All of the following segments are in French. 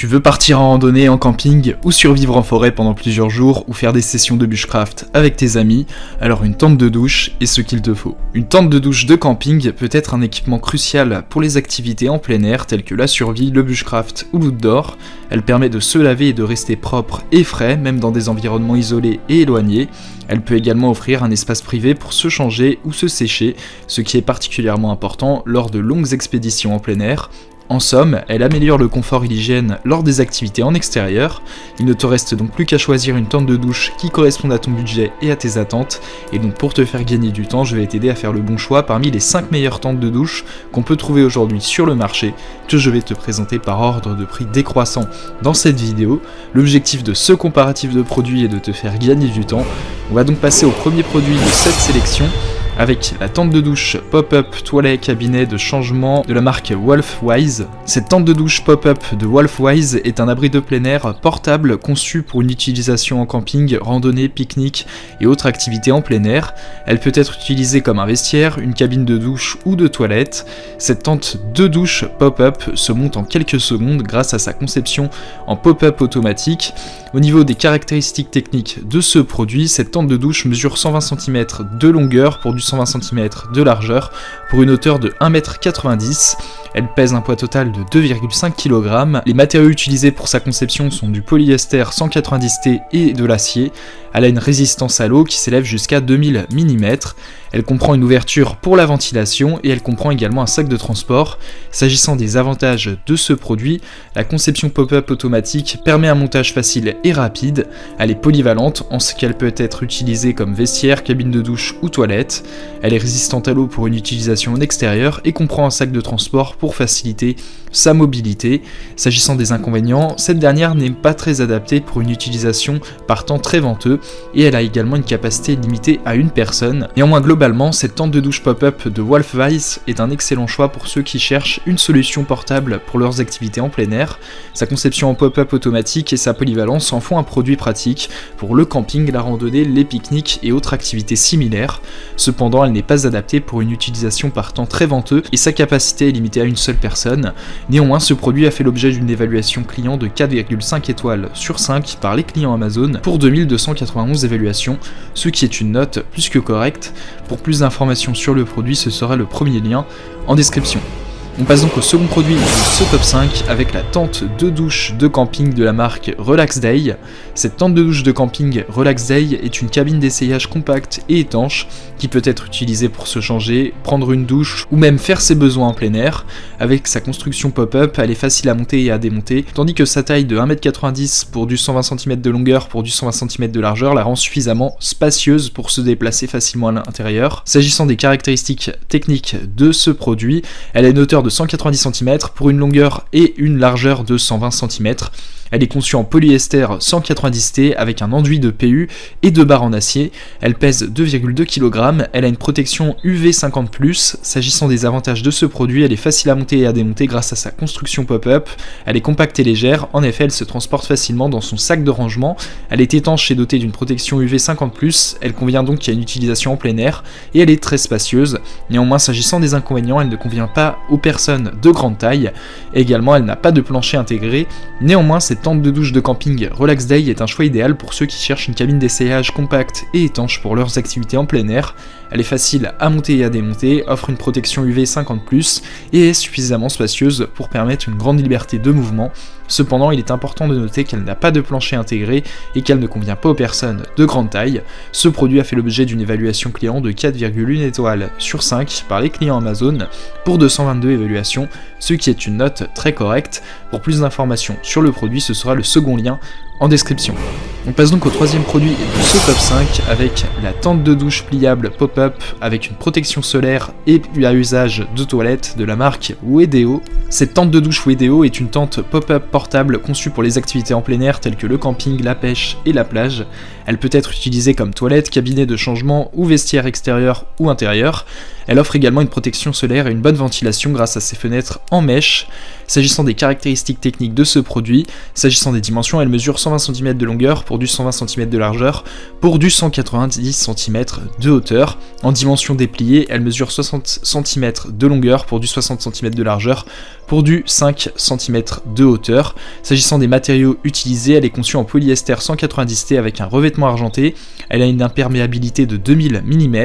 Tu veux partir en randonnée, en camping, ou survivre en forêt pendant plusieurs jours, ou faire des sessions de bushcraft avec tes amis, alors une tente de douche est ce qu'il te faut. Une tente de douche de camping peut être un équipement crucial pour les activités en plein air telles que la survie, le bushcraft ou l'outdoor. Elle permet de se laver et de rester propre et frais, même dans des environnements isolés et éloignés. Elle peut également offrir un espace privé pour se changer ou se sécher, ce qui est particulièrement important lors de longues expéditions en plein air. En somme, elle améliore le confort et l'hygiène lors des activités en extérieur. Il ne te reste donc plus qu'à choisir une tente de douche qui corresponde à ton budget et à tes attentes. Et donc pour te faire gagner du temps, je vais t'aider à faire le bon choix parmi les 5 meilleures tentes de douche qu'on peut trouver aujourd'hui sur le marché, que je vais te présenter par ordre de prix décroissant dans cette vidéo. L'objectif de ce comparatif de produits est de te faire gagner du temps. On va donc passer au premier produit de cette sélection, avec la tente de douche pop-up toilette cabinet de changement de la marque Wolfwise. Cette tente de douche pop-up de Wolfwise est un abri de plein air portable conçu pour une utilisation en camping, randonnée, pique-nique et autres activités en plein air. Elle peut être utilisée comme un vestiaire, une cabine de douche ou de toilette. Cette tente de douche pop-up se monte en quelques secondes grâce à sa conception en pop-up automatique. Au niveau des caractéristiques techniques de ce produit, cette tente de douche mesure 120 cm de longueur pour du 120 cm de largeur pour une hauteur de 1,90 m. Elle pèse un poids total de 2,5 kg. Les matériaux utilisés pour sa conception sont du polyester 190T et de l'acier. Elle a une résistance à l'eau qui s'élève jusqu'à 2000 mm. Elle comprend une ouverture pour la ventilation et elle comprend également un sac de transport. S'agissant des avantages de ce produit, la conception pop-up automatique permet un montage facile et rapide. Elle est polyvalente en ce qu'elle peut être utilisée comme vestiaire, cabine de douche ou toilette. Elle est résistante à l'eau pour une utilisation en extérieur et comprend un sac de transport pour faciliter sa mobilité. S'agissant des inconvénients, cette dernière n'est pas très adaptée pour une utilisation par temps très venteux et elle a également une capacité limitée à une personne. Néanmoins, globalement, cette tente de douche pop-up de Wolfwise est un excellent choix pour ceux qui cherchent une solution portable pour leurs activités en plein air. Sa conception en pop-up automatique et sa polyvalence en font un produit pratique pour le camping, la randonnée, les pique-niques et autres activités similaires. Cependant, elle n'est pas adaptée pour une utilisation par temps très venteux et sa capacité est limitée à une seule personne. Néanmoins, ce produit a fait l'objet d'une évaluation client de 4,5 étoiles sur 5 par les clients Amazon pour 2291 évaluations, ce qui est une note plus que correcte. Pour plus d'informations sur le produit, ce sera le premier lien en description. On passe donc au second produit de ce top 5 avec la tente de douche de camping de la marque Relax Day. Cette tente de douche de camping Relax Day est une cabine d'essayage compacte et étanche qui peut être utilisée pour se changer, prendre une douche ou même faire ses besoins en plein air. Avec sa construction pop-up, elle est facile à monter et à démonter, tandis que sa taille de 1,90 m pour du 120 cm de longueur pour du 120 cm de largeur la rend suffisamment spacieuse pour se déplacer facilement à l'intérieur. S'agissant des caractéristiques techniques de ce produit, elle a une hauteur de 190 cm pour une longueur et une largeur de 120 cm. Elle est conçue en polyester 190T avec un enduit de PU et deux barres en acier. Elle pèse 2,2 kg. Elle a une protection UV 50+. S'agissant des avantages de ce produit, elle est facile à monter et à démonter grâce à sa construction pop-up. Elle est compacte et légère. En effet, elle se transporte facilement dans son sac de rangement. Elle est étanche et dotée d'une protection UV 50+. Elle convient donc à une utilisation en plein air et elle est très spacieuse. Néanmoins, s'agissant des inconvénients, elle ne convient pas aux personnes de grande taille. Également, elle n'a pas de plancher intégré. Néanmoins, cette tente de douche de camping Relax Day est un choix idéal pour ceux qui cherchent une cabine d'essayage compacte et étanche pour leurs activités en plein air. Elle est facile à monter et à démonter, offre une protection UV 50+, et est suffisamment spacieuse pour permettre une grande liberté de mouvement. Cependant, il est important de noter qu'elle n'a pas de plancher intégré et qu'elle ne convient pas aux personnes de grande taille. Ce produit a fait l'objet d'une évaluation client de 4,1 étoiles sur 5 par les clients Amazon pour 222 évaluations, ce qui est une note très correcte. Pour plus d'informations sur le produit, ce sera le second lien en description. On passe donc au troisième produit de ce top 5 avec la tente de douche pliable pop-up avec une protection solaire et à usage de toilette de la marque Wedeo. Cette tente de douche Wedeo est une tente pop-up portable conçue pour les activités en plein air telles que le camping, la pêche et la plage. Elle peut être utilisée comme toilette, cabinet de changement ou vestiaire extérieur ou intérieur. Elle offre également une protection solaire et une bonne ventilation grâce à ses fenêtres en mèche. S'agissant des caractéristiques techniques de ce produit, s'agissant des dimensions, elle mesure 120 cm de longueur pour du 120 cm de largeur pour du 190 cm de hauteur. En dimension dépliée, elle mesure 60 cm de longueur pour du 60 cm de largeur pour du 5 cm de hauteur. S'agissant des matériaux utilisés, elle est conçue en polyester 190T avec un revêtement argenté. Elle a une imperméabilité de 2000 mm.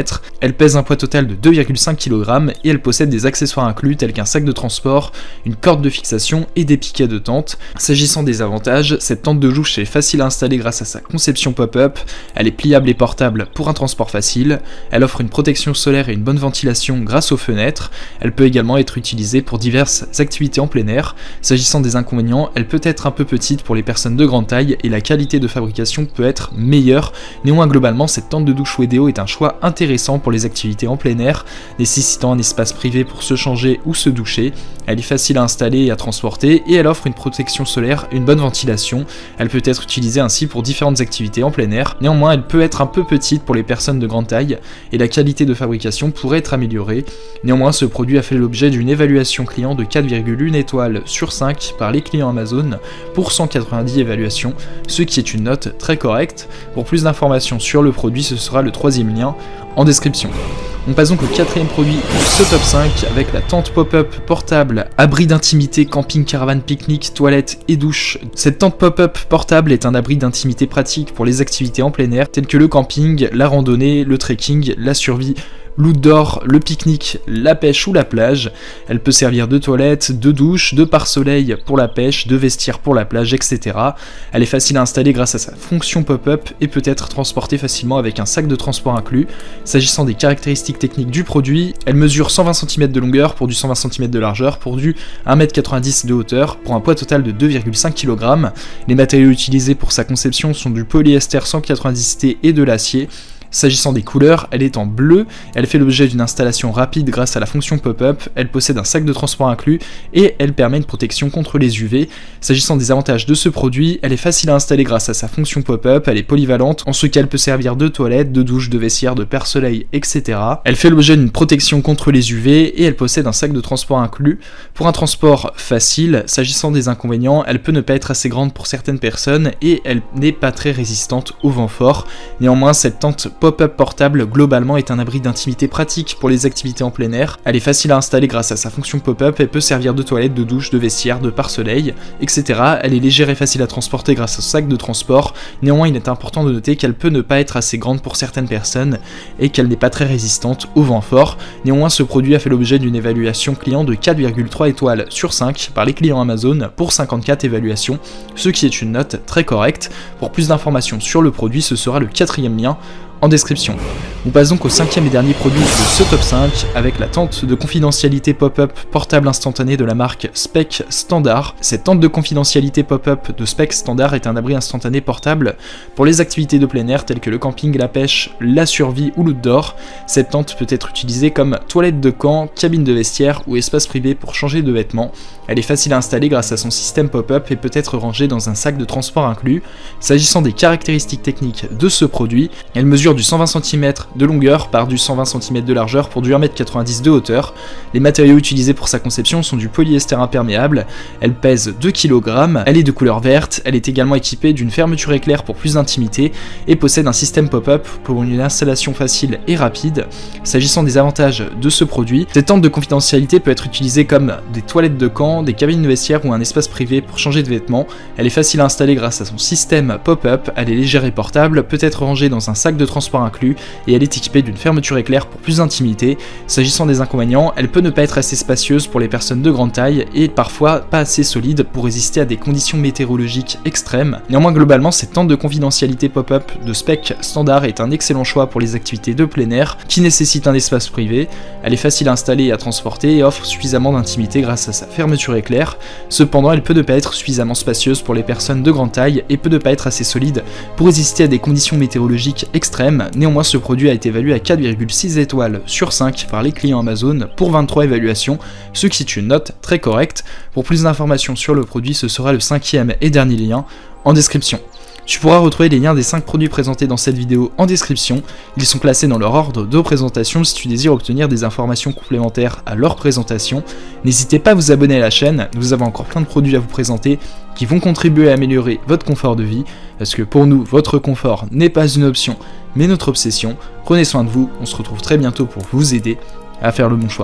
Elle pèse un poids total de 2,5 kg et elle possède des accessoires inclus tels qu'un sac de transport, une corde de fixation et des piquets de tente. S'agissant des avantages, cette tente de douche est facile à installer grâce à sa conception pop-up. Elle est pliable et portable pour un transport facile. Elle offre une protection solaire et une bonne ventilation grâce aux fenêtres. Elle peut également être utilisée pour diverses activités en plein air. S'agissant des inconvénients, elle peut être un peu petite pour les personnes de grande taille et la qualité de fabrication peut être meilleure. Néanmoins, globalement, cette tente de douche Wedeo est un choix intéressant pour les activités en plein air, nécessitant un espace privé pour se changer ou se doucher. Elle est facile à installer et à transporter et elle offre une protection solaire et une bonne ventilation. Elle peut être utilisée ainsi pour différentes activités en plein air. Néanmoins, elle peut être un peu petite pour les personnes de grande taille et la qualité de fabrication pourrait être améliorée. Néanmoins, ce produit a fait l'objet d'une évaluation client de 4,1 étoiles sur 5 par les clients Amazon pour 190 évaluations, ce qui est une note très correcte. Pour plus d'informations sur le produit, ce sera le troisième lien en description. On passe donc au quatrième produit de ce top 5 avec la tente pop-up portable, abri d'intimité, camping, caravane, pique-nique, toilette et douche. Cette tente pop-up portable est un abri d'intimité pratique pour les activités en plein air telles que le camping, la randonnée, le trekking, la survie, l'outdoor, le pique-nique, la pêche ou la plage. Elle peut servir de toilette, de douche, de pare-soleil pour la pêche, de vestiaire pour la plage, etc. Elle est facile à installer grâce à sa fonction pop-up et peut être transportée facilement avec un sac de transport inclus. S'agissant des caractéristiques techniques du produit, elle mesure 120 cm de longueur pour du 120 cm de largeur pour du 1,90 m de hauteur pour un poids total de 2,5 kg. Les matériaux utilisés pour sa conception sont du polyester 190T et de l'acier. S'agissant des couleurs, elle est en bleu, elle fait l'objet d'une installation rapide grâce à la fonction pop-up, elle possède un sac de transport inclus et elle permet une protection contre les UV. S'agissant des avantages de ce produit, elle est facile à installer grâce à sa fonction pop-up, elle est polyvalente, en ce qu'elle peut servir de toilette, de douche, de vestiaire, de pare-soleil, etc. Elle fait l'objet d'une protection contre les UV et elle possède un sac de transport inclus. Pour un transport facile, s'agissant des inconvénients, elle peut ne pas être assez grande pour certaines personnes et elle n'est pas très résistante au vent fort. Néanmoins, cette tente pop-up portable globalement est un abri d'intimité pratique pour les activités en plein air. Elle est facile à installer grâce à sa fonction pop-up et peut servir de toilette, de douche, de vestiaire, de pare-soleil, etc. Elle est légère et facile à transporter grâce au sac de transport. Néanmoins, il est important de noter qu'elle peut ne pas être assez grande pour certaines personnes et qu'elle n'est pas très résistante au vent fort. Néanmoins, ce produit a fait l'objet d'une évaluation client de 4,3 étoiles sur 5 par les clients Amazon pour 54 évaluations, ce qui est une note très correcte. Pour plus d'informations sur le produit, ce sera le quatrième lien en description. On passe donc au cinquième et dernier produit de ce top 5 avec la tente de confidentialité pop-up portable instantanée de la marque Spec Standard. Cette tente de confidentialité pop-up de Spec Standard est un abri instantané portable pour les activités de plein air telles que le camping, la pêche, la survie ou l'outdoor. Cette tente peut être utilisée comme toilette de camp, cabine de vestiaire ou espace privé pour changer de vêtements. Elle est facile à installer grâce à son système pop-up et peut être rangée dans un sac de transport inclus. S'agissant des caractéristiques techniques de ce produit, elle mesure du 120 cm de longueur par du 120 cm de largeur pour du 1,90 m de hauteur. Les matériaux utilisés pour sa conception sont du polyester imperméable. Elle pèse 2 kg, elle est de couleur verte, elle est également équipée d'une fermeture éclair pour plus d'intimité et possède un système pop-up pour une installation facile et rapide. S'agissant des avantages de ce produit, cette tente de confidentialité peut être utilisée comme des toilettes de camp, des cabines de vestiaire ou un espace privé pour changer de vêtements. Elle est facile à installer grâce à son système pop-up, elle est légère et portable, peut être rangée dans un sac de transport inclus et elle est équipée d'une fermeture éclair pour plus d'intimité. S'agissant des inconvénients, elle peut ne pas être assez spacieuse pour les personnes de grande taille et parfois pas assez solide pour résister à des conditions météorologiques extrêmes. Néanmoins, globalement, cette tente de confidentialité pop-up de Spec Standard est un excellent choix pour les activités de plein air qui nécessitent un espace privé. Elle est facile à installer et à transporter et offre suffisamment d'intimité grâce à sa fermeture éclair. Cependant, elle peut ne pas être suffisamment spacieuse pour les personnes de grande taille et peut ne pas être assez solide pour résister à des conditions météorologiques extrêmes. Néanmoins, ce produit a été évalué à 4,6 étoiles sur 5 par les clients Amazon pour 23 évaluations, ce qui est une note très correcte. Pour plus d'informations sur le produit, ce sera le cinquième et dernier lien en description. Tu pourras retrouver les liens des 5 produits présentés dans cette vidéo en description, ils sont classés dans leur ordre de présentation si tu désires obtenir des informations complémentaires à leur présentation. N'hésitez pas à vous abonner à la chaîne, nous avons encore plein de produits à vous présenter qui vont contribuer à améliorer votre confort de vie, parce que pour nous, votre confort n'est pas une option, mais notre obsession. Prenez soin de vous, on se retrouve très bientôt pour vous aider à faire le bon choix.